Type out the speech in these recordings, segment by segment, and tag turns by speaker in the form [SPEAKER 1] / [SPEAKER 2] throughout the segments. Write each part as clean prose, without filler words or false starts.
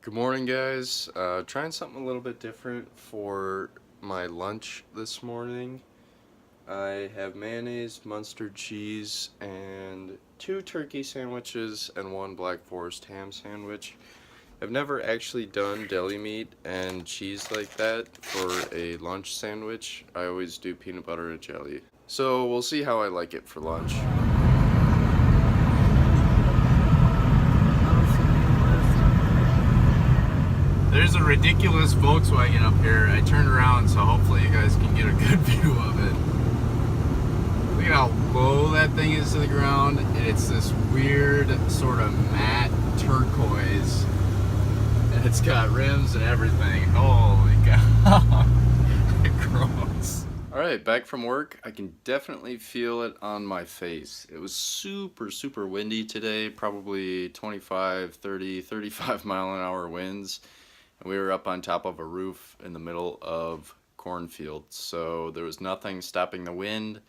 [SPEAKER 1] Good morning, guys. Trying something a little bit different for my lunch this morning. I have mayonnaise, mustard cheese, and 2 turkey sandwiches and 1 Black Forest ham sandwich. I've never actually done deli meat and cheese like that for a lunch sandwich. I always do peanut butter and jelly. So we'll see how I like it for lunch.
[SPEAKER 2] There's a ridiculous Volkswagen up here. I turned around, so hopefully you guys can get a good view of it. Look at how low that thing is to the ground. And it's this weird sort of matte turquoise. And it's got rims and everything. Holy cow. Gross.
[SPEAKER 1] Alright, back from work. I can definitely feel it on my face. It was super windy today, probably 25, 30, 35 mile an hour winds. And we were up on top of a roof in the middle of cornfields, so there was nothing stopping the wind.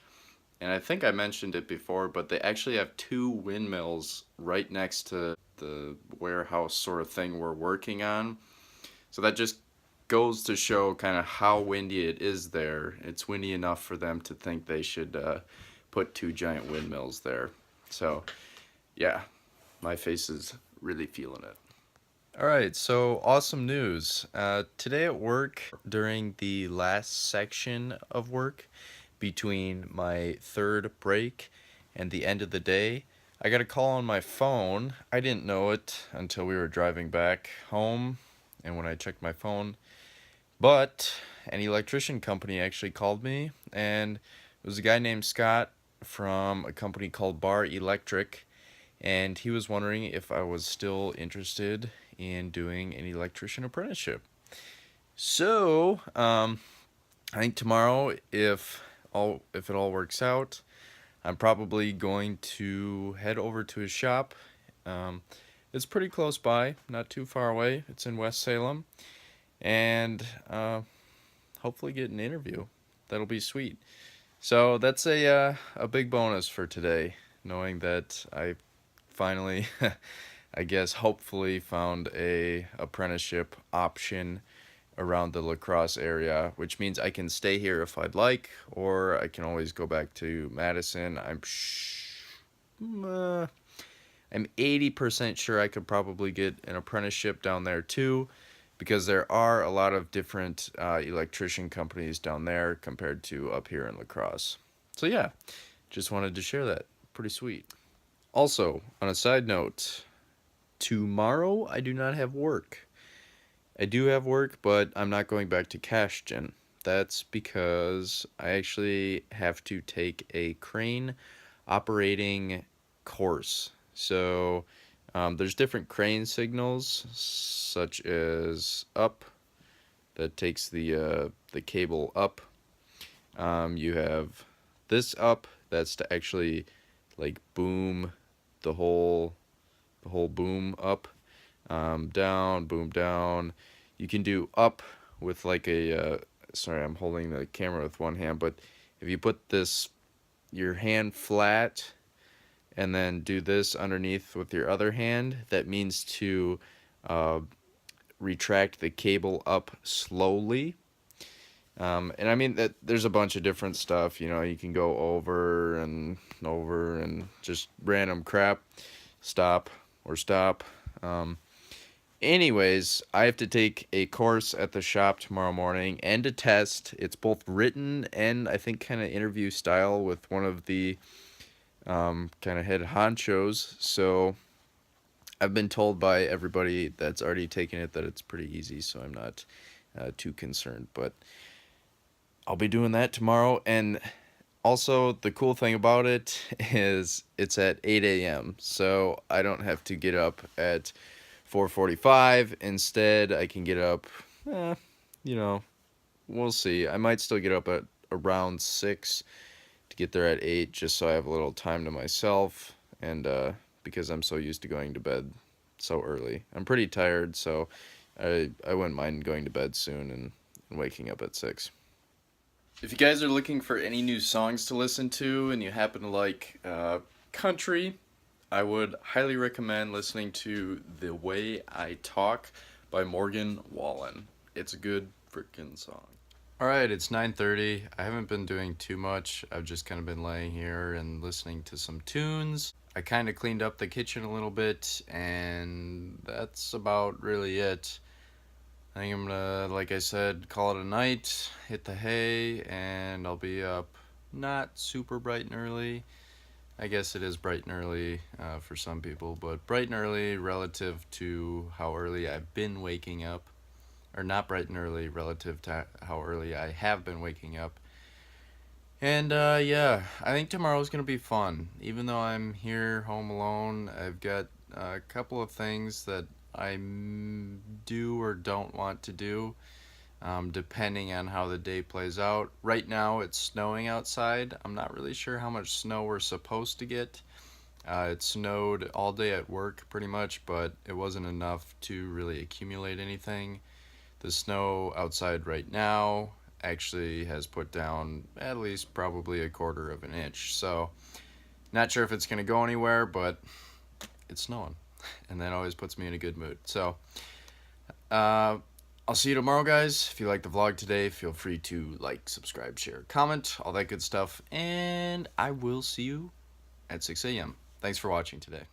[SPEAKER 1] And I think I mentioned it before, but they actually have 2 windmills right next to the warehouse sort of thing we're working on. So that just goes to show kind of how windy it is there. It's windy enough for them to think they should put 2 giant windmills there. So yeah, my face is really feeling it. Alright, so awesome news. Today at work, during the last section of work, between my 3rd break and the end of the day, I got a call on my phone. I didn't know it until we were driving back home, and when I checked my phone, but an electrician company actually called me, and it was a guy named Scott from a company called Bar Electric, and he was wondering if I was still interested in doing an electrician apprenticeship. So, I think tomorrow, if it all works out, I'm probably going to head over to his shop. It's pretty close by, not too far away. It's in West Salem, and hopefully get an interview. That'll be sweet. So that's a big bonus for today, knowing that I finally, I guess, hopefully found a apprenticeship option around the La Crosse area, which means I can stay here if I'd like, or I can always go back to Madison. I'm 80% sure I could probably get an apprenticeship down there too, because there are a lot of different electrician companies down there compared to up here in La Crosse. So yeah, just wanted to share that. Pretty sweet. Also, on a side note, tomorrow I do not have work. I do have work, but I'm not going back to Cashton. That's because I actually have to take a crane operating course. So there's different crane signals, such as up, that takes the cable up. You have this up, that's to actually like boom the whole boom up, down, boom down. You can do up with like a sorry, I'm holding the camera with one hand, but if you put your hand flat and then do this underneath with your other hand, that means to retract the cable up slowly. And I mean that there's a bunch of different stuff, you can go over and just random crap, stop or stop. Anyways, I have to take a course at the shop tomorrow morning and a test. It's both written and I think kind of interview style with one of the kind of head honchos. So I've been told by everybody that's already taken it that it's pretty easy, so I'm not too concerned. But I'll be doing that tomorrow. And also, the cool thing about it is it's at 8 a.m., so I don't have to get up at 4:45. Instead, I can get up, we'll see. I might still get up at around 6 to get there at 8, just so I have a little time to myself, and because I'm so used to going to bed so early. I'm pretty tired, so I wouldn't mind going to bed soon and waking up at 6. If you guys are looking for any new songs to listen to and you happen to like country, I would highly recommend listening to The Way I Talk by Morgan Wallen. It's a good freaking song. Alright, it's 9:30. I haven't been doing too much. I've just kind of been laying here and listening to some tunes. I kind of cleaned up the kitchen a little bit, and that's about really it. I think I'm gonna, like I said, call it a night, hit the hay, and I'll be up not super bright and early. I guess it is bright and early for some people, but bright and early relative to how early I've been waking up, or not bright and early relative to how early I have been waking up. And yeah, I think tomorrow's gonna be fun. Even though I'm here home alone, I've got a couple of things that I do or don't want to do, depending on how the day plays out. Right now, it's snowing outside. I'm not really sure how much snow we're supposed to get. It snowed all day at work pretty much, but it wasn't enough to really accumulate anything. The snow outside right now actually has put down at least probably a quarter of an inch. So, not sure if it's going to go anywhere, but it's snowing. And that always puts me in a good mood. So, I'll see you tomorrow, guys. If you liked the vlog today, feel free to like, subscribe, share, comment, all that good stuff. And I will see you at 6 a.m. Thanks for watching today.